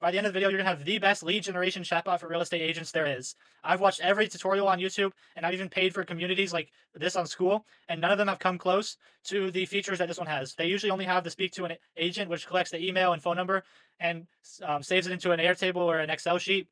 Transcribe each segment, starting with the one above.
by the end of the video, you're going to have the best lead generation chatbot for real estate agents there is. I've watched every tutorial on YouTube, and I've even paid for communities like this on school, and none of them have come close to the features that this one has. They usually only have the speak to an agent, which collects the email and phone number and saves it into an Airtable or an Excel sheet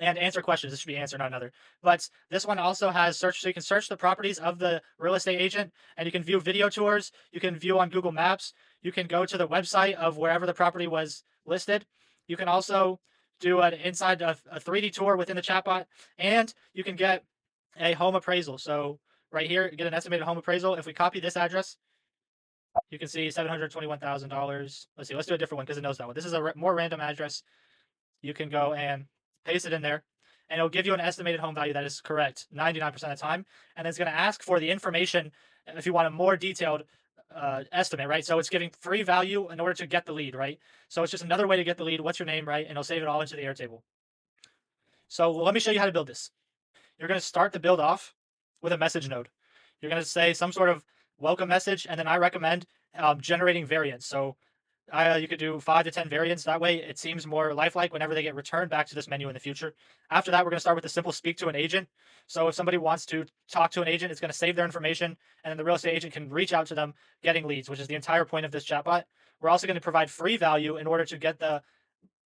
and answer questions. This should be answer, not another. But this one also has search, so you can search the properties of the real estate agent, and you can view video tours. You can view on Google Maps. You can go to the website of wherever the property was listed. You can also do an inside a 3D tour within the chatbot, and you can get a home appraisal. So right here, get an estimated home appraisal. If we copy this address, you can see $721,000. Let's see. Let's do a different one because it knows that one. This is a more random address. You can go and paste it in there, and it'll give you an estimated home value that is correct 99% of the time. And it's going to ask for the information if you want a more detailed estimate, right? So it's giving free value in order to get the lead, right? So it's just another way to get the lead. What's your name, right? And it'll save it all into the Airtable. So let me show you how to build this. You're going to start the build off with a message node. You're going to say some sort of welcome message, and then I recommend generating variants. So you could do 5 to 10 variants. That way it seems more lifelike whenever they get returned back to this menu in the future. After that, we're going to start with the simple speak to an agent. So if somebody wants to talk to an agent, it's going to save their information, and then the real estate agent can reach out to them getting leads, which is the entire point of this chatbot. We're also going to provide free value in order to get the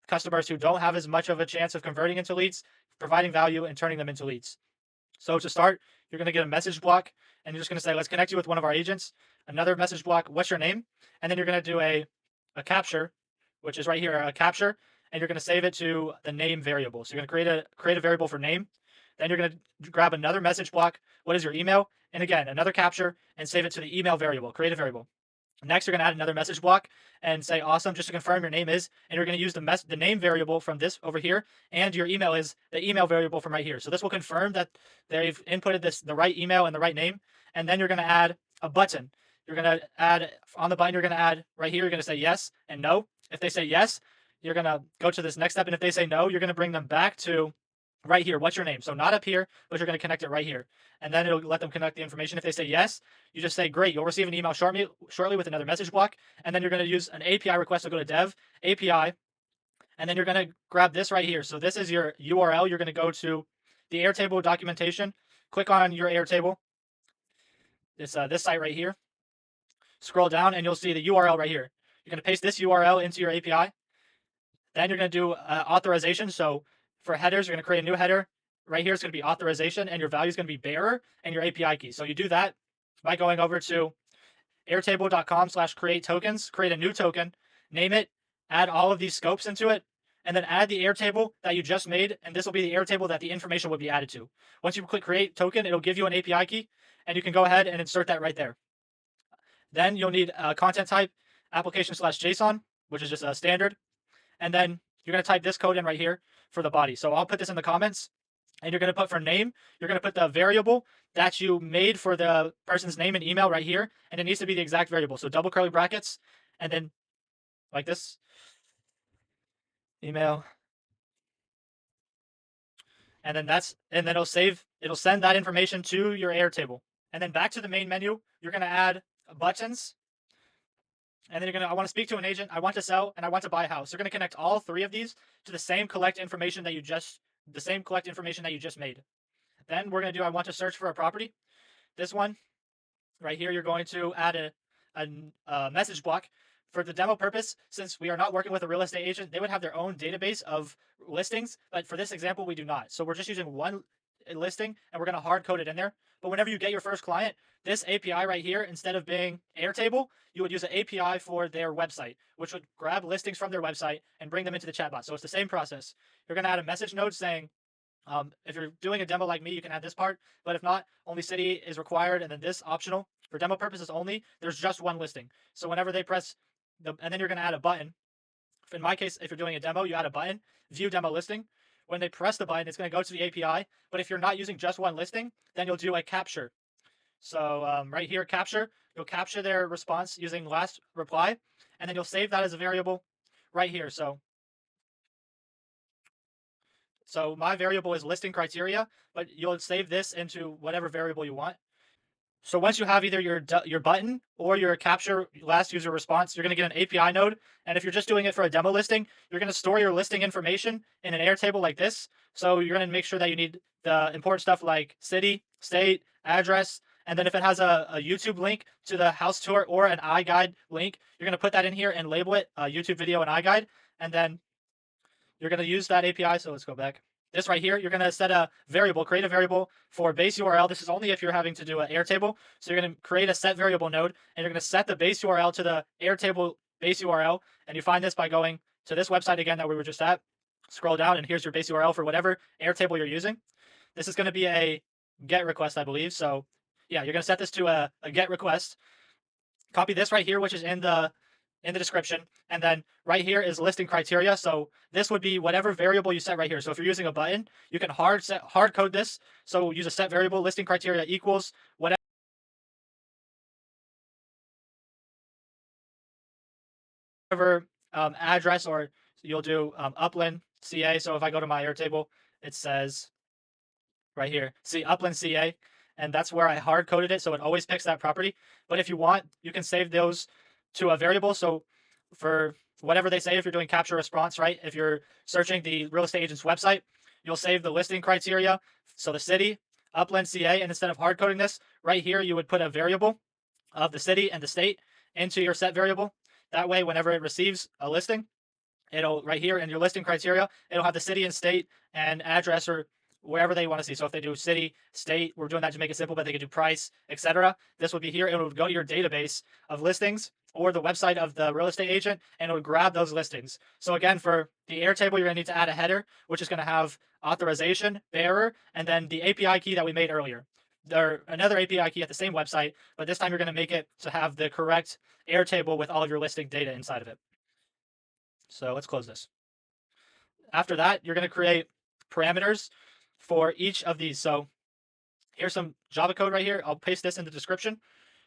customers who don't have as much of a chance of converting into leads, providing value and turning them into leads. So to start, you're going to get a message block, and you're just going to say, let's connect you with one of our agents. Another message block, what's your name? And then you're going to do a capture, which is right here, a capture, and you're going to save it to the name variable. So you're going to create a variable for name. Then you're going to grab another message block. What is your email? And again, another capture, and save it to the email variable, create a variable. Next, you're going to add another message block and say, awesome, just to confirm your name is, and you're going to use the name variable from this over here, and your email is the email variable from right here. So this will confirm that they've inputted the right email and the right name. And then you're going to add a button. You're going to add on the button, you're going to add right here, you're going to say yes and no. If they say yes, you're going to go to this next step. And if they say no, you're going to bring them back to right here. What's your name? So not up here, but you're going to connect it right here. And then it'll let them connect the information. If they say yes, you just say, great, you'll receive an email shortly with another message block. And then you're going to use an API request to go to dev API. And then you're going to grab this right here. So this is your URL. You're going to go to the Airtable documentation, click on your Airtable, this site right here. Scroll down and you'll see the URL right here. You're going to paste this URL into your API. Then you're going to do authorization. So for headers, you're going to create a new header. Right here, it's going to be authorization, and your value is going to be bearer and your API key. So you do that by going over to airtable.com/create tokens, create a new token, name it, add all of these scopes into it, and then add the Airtable that you just made. And this will be the Airtable that the information will be added to. Once you click create token, it'll give you an API key, and you can go ahead and insert that right there. Then you'll need a content type, application/JSON, which is just a standard. And then you're going to type this code in right here for the body. So I'll put this in the comments. And you're going to put for name, you're going to put the variable that you made for the person's name and email right here. And it needs to be the exact variable. So double curly brackets, and then like this, email. And then it'll send that information to your Airtable. And then back to the main menu, you're going to add buttons. And then I want to speak to an agent, I want to sell, and I want to buy a house. You're going to connect all three of these to the same collect information that you just made. Then we're going to do, I want to search for a property. This one right here, you're going to add a message block. For the demo purpose, since we are not working with a real estate agent, they would have their own database of listings. But for this example, we do not. So we're just using one listing, and we're going to hard code it in there. But whenever you get your first client, this API right here, instead of being Airtable, you would use an API for their website, which would grab listings from their website and bring them into the chatbot. So it's the same process. You're going to add a message node saying, if you're doing a demo like me, you can add this part. But if not, only city is required, and then this optional. For demo purposes only, there's just one listing. So whenever they press, and then you're going to add a button. In my case, if you're doing a demo, you add a button, view demo listing. When they press the button, it's going to go to the API. But if you're not using just one listing, then you'll do a capture. So right here, capture, you'll capture their response using last reply, and then you'll save that as a variable right here. So my variable is listing criteria, but you'll save this into whatever variable you want. So once you have either your button or your capture last user response, you're going to get an API node. And if you're just doing it for a demo listing, you're going to store your listing information in an Airtable like this. So you're going to make sure that you need the important stuff like city, state, address, and then if it has a YouTube link to the house tour or an iGuide link, you're going to put that in here and label it YouTube video and iGuide. And then you're going to use that API. So let's go back. This right here, you're going to set a variable, create a variable for base URL. This is only if you're having to do an Airtable. So you're going to create a set variable node, and you're going to set the base URL to the Airtable base URL. And you find this by going to this website again that we were just at. Scroll down, and here's your base URL for whatever Airtable you're using. This is going to be a GET request, I believe. So yeah, you're going to set this to a GET request. Copy this right here, which is in the description. And then right here is listing criteria. So this would be whatever variable you set right here. So if you're using a button, you can hard code this. So use a set variable listing criteria equals whatever address, or you'll do Upland CA. So if I go to my Airtable, it says right here, see Upland CA. And that's where I hard coded it. So it always picks that property. But if you want, you can save those to a variable. So for whatever they say, if you're doing capture response, right? If you're searching the real estate agent's website, you'll save the listing criteria. So the city, Upland CA, and instead of hard coding this right here, you would put a variable of the city and the state into your set variable. That way, whenever it receives a listing, it'll right here in your listing criteria, it'll have the city and state and address or wherever they want to see. So if they do city, state, we're doing that to make it simple, but they could do price, etc. This would be here. It would go to your database of listings or the website of the real estate agent, and it would grab those listings. So again, for the Airtable, you're going to need to add a header, which is going to have authorization, bearer, and then the API key that we made earlier. There another API key at the same website, but this time you're going to make it to have the correct Airtable with all of your listing data inside of it. So let's close this. After that, you're going to create parameters for each of these. So here's some Java code right here. I'll paste this in the description.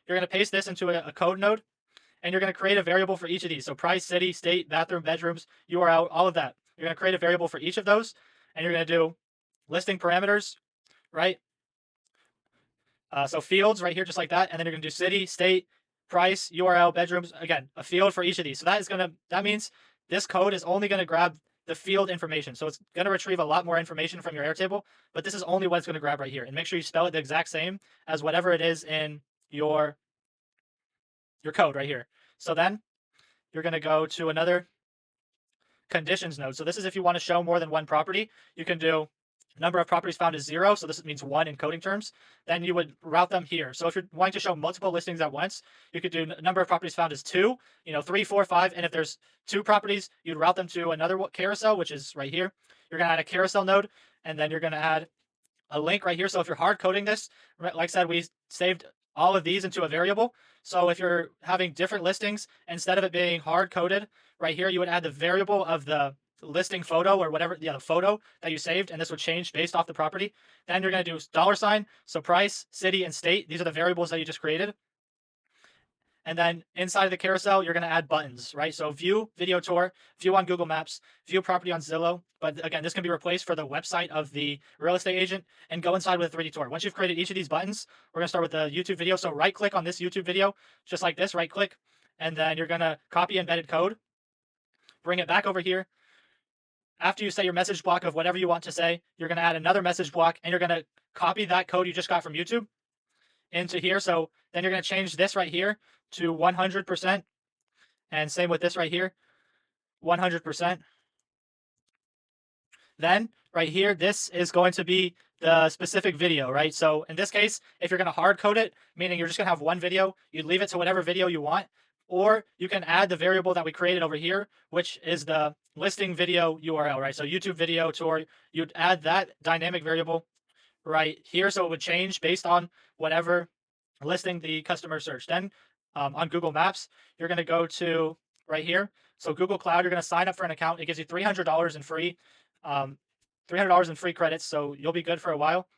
You're going to paste this into a code node, and you're going to create a variable for each of these. So price, city, state, bathroom, bedrooms, URL, all of that. You're going to create a variable for each of those, and you're going to do listing parameters, right? So fields right here, just like that. And then you're going to do city, state, price, URL, bedrooms. Again, a field for each of these. So that means this code is only going to grab the field information. So it's going to retrieve a lot more information from your Airtable, but this is only what it's going to grab right here. And make sure you spell it the exact same as whatever it is in your code right here. So then you're going to go to another conditions node. So this is if you want to show more than one property, you can do number of properties found is 0. So this means 1 in coding terms. Then you would route them here. So if you're wanting to show multiple listings at once, you could do number of properties found is 2, 3, 4, 5. And if there's 2 properties, you'd route them to another carousel, which is right here. You're going to add a carousel node, and then you're going to add a link right here. So if you're hard coding this, like I said, we saved all of these into a variable. So if you're having different listings, instead of it being hard coded right here, you would add the variable of the listing photo or whatever, the photo that you saved, and this would change based off the property. Then you're going to do $, so price, city, and state. These are the variables that you just created. And then inside of the carousel, you're going to add buttons, right? So view video tour, view on Google Maps, view property on Zillow. But again, this can be replaced for the website of the real estate agent, and go inside with a 3D tour. Once you've created each of these buttons, we're going to start with the YouTube video. So right click on this YouTube video, just like this, right click, and then you're going to copy embedded code, bring it back over here. After you say your message block of whatever you want to say, you're going to add another message block, and you're going to copy that code you just got from YouTube into here. So then you're going to change this right here to 100%. And same with this right here, 100%. Then right here, this is going to be the specific video, right? So in this case, if you're going to hard code it, meaning you're just going to have one video, you'd leave it to whatever video you want. Or you can add the variable that we created over here, which is the listing video URL, right? So YouTube video tour, you'd add that dynamic variable right here. So it would change based on whatever listing the customer searched. Then on Google Maps, you're going to go to right here. So Google Cloud, you're going to sign up for an account. It gives you $300 in free, $300 in free credits. So you'll be good for a while.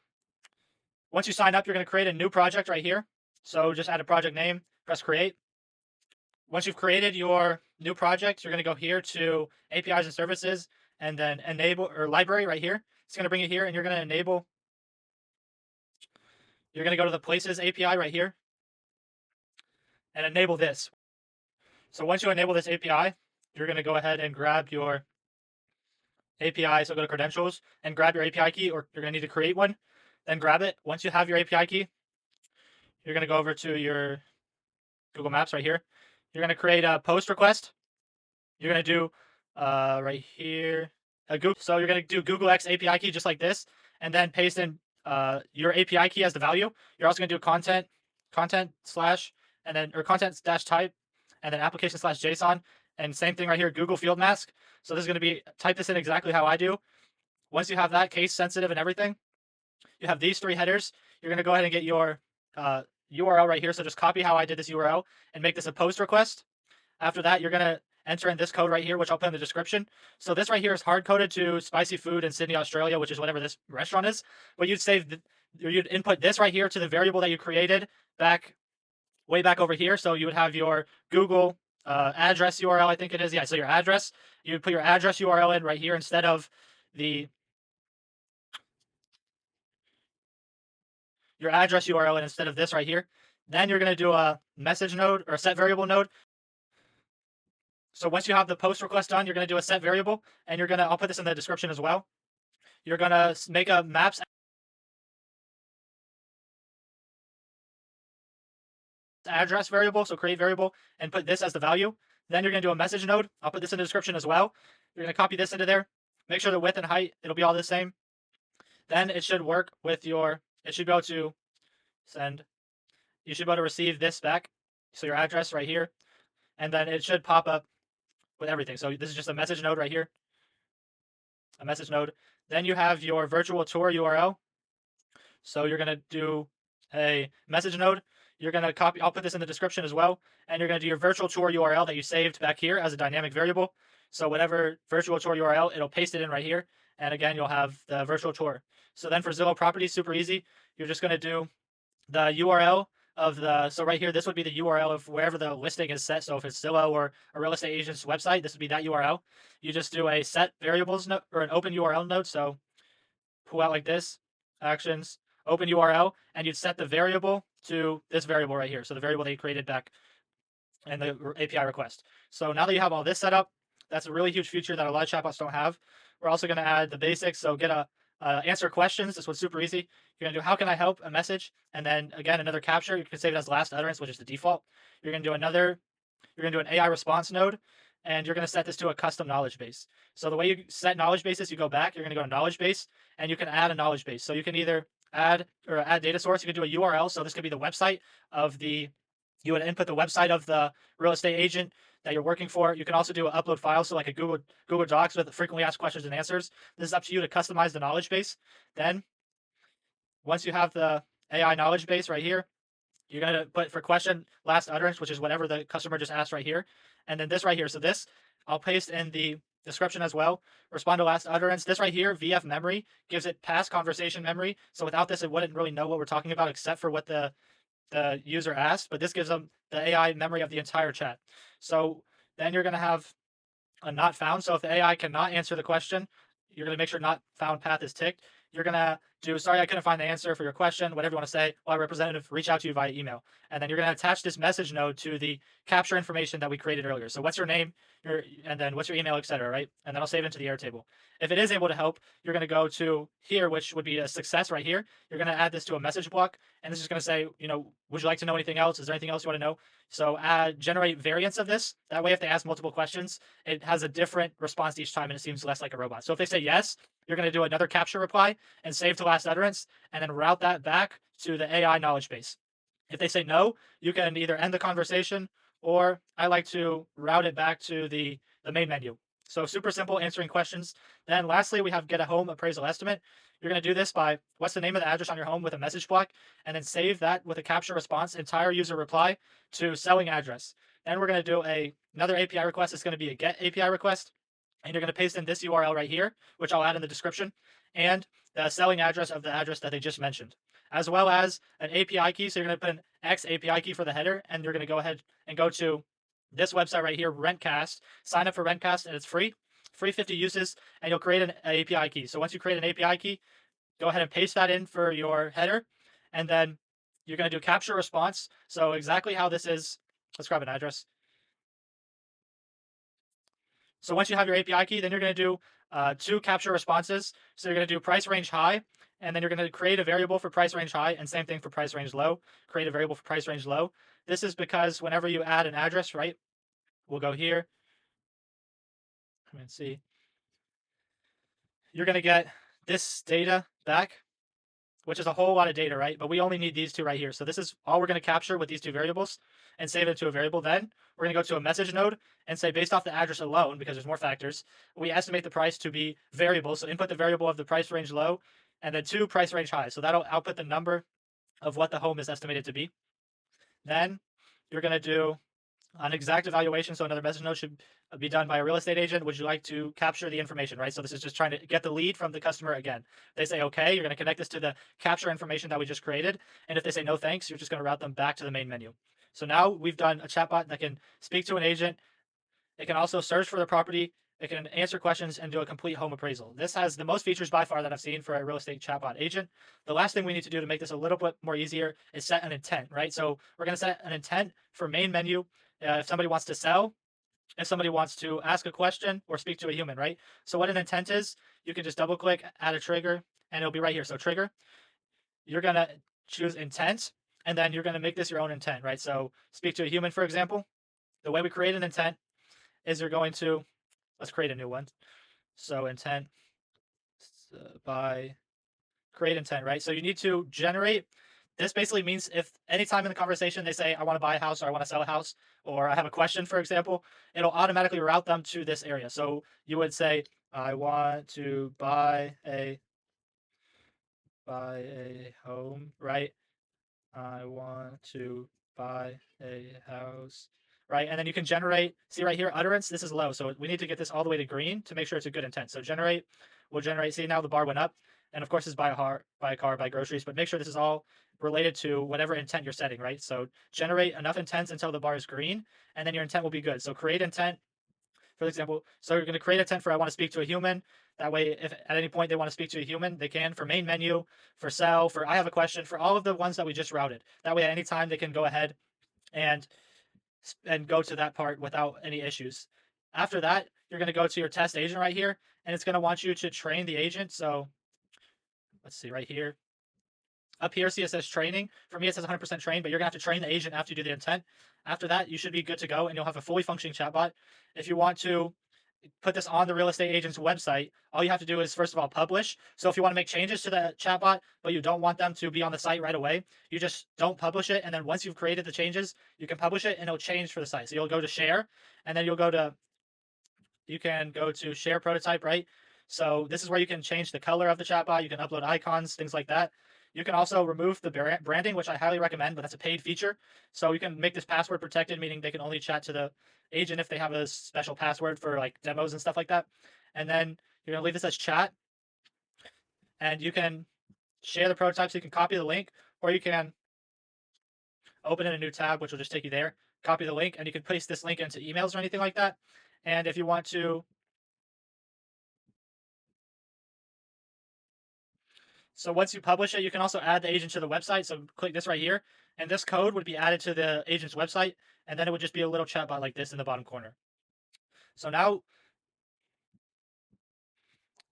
Once you sign up, you're going to create a new project right here. So just add a project name, press create. Once you've created your new project, you're going to go here to APIs and services, and then enable or library right here. It's going to bring you here, and you're going to enable you're going to go to the Places API right here and enable this. So once you enable this API, you're going to go ahead and grab your API. So go to credentials and grab your API key, or you're going to need to create one. Then grab it. Once you have your API key, you're going to go over to your Google Maps right here. You're going to create a post request. You're going to do right here a Google. So you're going to do Google X API key just like this, and then paste in your API key as the value. You're also going to do content slash, and then or content dash type, and then application slash JSON, and same thing right here, Google field mask. So this is going to be type this in exactly how I do. Once you have that case sensitive and everything, you have these three headers. You're going to go ahead and get your URL right here. So just copy how I did this URL and make this a post request. After that, you're going to enter in this code right here, which I'll put in the description. So this right here is hard coded to spicy food in Sydney, Australia, which is whatever this restaurant is. But you'd input this right here to the variable that you created way back over here. So you would have your Google address URL, I think it is. Yeah, so your address, you would put your address URL in right here instead of your address URL in instead of this right here. Then you're going to do a message node or a set variable node. So once you have the post request done, you're going to do a set variable, and I'll put this in the description as well. You're going to make a maps address variable, so create variable, and put this as the value. Then you're going to do a message node. I'll put this in the description as well. You're going to copy this into there. Make sure the width and height, it'll be all the same. Then it should work with it should be able to send. You should be able to receive this back. So your address right here. And then it should pop up with everything. So this is just a message node right here. A message node. Then you have your virtual tour URL. So you're going to do a message node. You're going to copy, I'll put this in the description as well. And you're going to do your virtual tour URL that you saved back here as a dynamic variable. So whatever virtual tour URL, it'll paste it in right here. And again, you'll have the virtual tour. So then for Zillow properties, super easy. You're just going to do the URL of so right here, this would be the URL of wherever the listing is set. So if it's Zillow or a real estate agent's website, this would be that URL. You just do a set variables node or an open URL node. So pull out like this, actions, open URL, and you'd set the variable to this variable right here. So the variable that you created back in the API request. So now that you have all this set up, that's a really huge feature that a lot of chatbots don't have. We're also going to add the basics. So get answer questions. This one's super easy. You're going to do how can I help a message, and then again another capture. You can save it as last utterance, which is the default. You're going to do an AI response node, and you're going to set this to a custom knowledge base. So the way you set knowledge bases, you go back. You're going to go to knowledge base, and you can add a knowledge base. So you can either add data source. You can do a URL. So this could be the website of you would input the website of the real estate agent that you're working for. You can also do an upload file, so like a Google Docs with frequently asked questions and answers. This is up to you to customize the knowledge base. Then, once you have the AI knowledge base right here, you're going to put for question last utterance, which is whatever the customer just asked right here. And then this right here. So this, I'll paste in the description as well. Respond to last utterance. This right here, VF memory, gives it past conversation memory. So without this, it wouldn't really know what we're talking about except for what the user asked, but this gives them the AI memory of the entire chat. So then you're going to have a not found. So if the AI cannot answer the question, you're going to make sure not found path is ticked. You're going to do, sorry, I couldn't find the answer for your question, whatever you want to say. Well, our representative reach out to you via email. And then you're going to attach this message node to the capture information that we created earlier. So what's your name, and then what's your email, etc., right? And then I'll save it into the Airtable. If it is able to help, you're going to go to here, which would be a success right here. You're going to add this to a message block, and this is going to say, would you like to know anything else? Is there anything else you want to know? So generate variants of this. That way, if they ask multiple questions, it has a different response each time, and it seems less like a robot. So if they say yes, you're going to do another capture reply and save to last utterance, and then route that back to the AI knowledge base. If they say no, you can either end the conversation, or I like to route it back to the main menu. So super simple answering questions. Then lastly, we have get a home appraisal estimate. You're going to do this by what's the name of the address on your home with a message block, and then save that with a capture response, entire user reply to selling address. Then we're going to do another API request. It's going to be a get API request, and you're going to paste in this URL right here, which I'll add in the description, and the selling address of the address that they just mentioned, as well as an API key. So you're going to put an X API key for the header, and you're going to go ahead and go to this website right here, Rentcast. Sign up for Rentcast, and it's free 50 uses, and you'll create an API key. So once you create an API key, go ahead and paste that in for your header, and then you're going to do capture response. So exactly how this is, let's grab an address. So once you have your API key, then you're going to do 2 capture responses. So you're going to do price range high, and then you're going to create a variable for price range high, and same thing for price range low. Create a variable for price range low. This is because whenever you add an address, right? We'll go here. Come and see. You're going to get this data back, which is a whole lot of data, right? But we only need these 2 right here. So this is all we're going to capture with these 2 variables and save it to a variable. Then we're going to go to a message node and say, based off the address alone, because there's more factors, we estimate the price to be variable. So input the variable of the price range low and then 2 price range high. So that'll output the number of what the home is estimated to be. Then you're going to do an exact evaluation. So another message node should be done by a real estate agent. Would you like to capture the information, right? So this is just trying to get the lead from the customer again. They say, okay, you're going to connect this to the capture information that we just created. And if they say no thanks, you're just going to route them back to the main menu. So now we've done a chatbot that can speak to an agent. It can also search for the property. It can answer questions and do a complete home appraisal. This has the most features by far that I've seen for a real estate chatbot agent. The last thing we need to do to make this a little bit more easier is set an intent, right? So we're going to set an intent for main menu. If somebody wants to sell, if somebody wants to ask a question or speak to a human, right? So what an intent is, you can just double click, add a trigger, and it'll be right here. So trigger, you're going to choose intent, and then you're going to make this your own intent, right? So speak to a human, for example. The way we create an intent is you're going to, let's create a new one. So intent by create intent, right? So you need to generate. This basically means if anytime in the conversation they say, I want to buy a house or I want to sell a house or I have a question, for example, it'll automatically route them to this area. So you would say, I want to buy a home, right? I want to buy a house, right? And then you can generate, see right here, utterance, this is low. So we need to get this all the way to green to make sure it's a good intent. So generate, we'll generate, see now the bar went up. And of course it's buy a car, buy groceries, but make sure this is all related to whatever intent you're setting, right? So generate enough intents until the bar is green, and then your intent will be good. So create intent, for example. So you're going to create intent for I want to speak to a human. That way, if at any point they want to speak to a human, they can. For main menu, for sell, for I have a question, for all of the ones that we just routed. That way, at any time they can go ahead and go to that part without any issues. After that, you're going to go to your test agent right here, and it's going to want you to train the agent. So let's see right here. Up here, see it says training. For me, it says 100% trained, but you're going to have to train the agent after you do the intent. After that, you should be good to go, and you'll have a fully functioning chatbot. If you want to put this on the real estate agent's website, all you have to do is, first of all, publish. So if you want to make changes to the chatbot, but you don't want them to be on the site right away, you just don't publish it. And then once you've created the changes, you can publish it, and it'll change for the site. So you'll go to share, and then you can go to share prototype, right? So this is where you can change the color of the chatbot. You can upload icons, things like that. You can also remove the branding, which I highly recommend, but that's a paid feature. So you can make this password protected, meaning they can only chat to the agent if they have a special password for like demos and stuff like that. And then you're going to leave this as chat. And you can share the prototype, so you can copy the link, or you can open in a new tab, which will just take you there, copy the link, and you can paste this link into emails or anything like that. And if you want to, so once you publish it, you can also add the agent to the website. So click this right here, and this code would be added to the agent's website, and then it would just be a little chatbot like this in the bottom corner. So now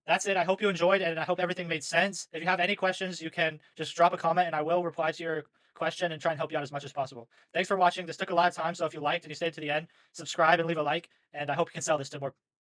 that's it. I hope you enjoyed, and I hope everything made sense. If you have any questions, you can just drop a comment, and I will reply to your question and try and help you out as much as possible. Thanks for watching. This took a lot of time, so if you liked and you stayed to the end, subscribe and leave a like, and I hope you can sell this to more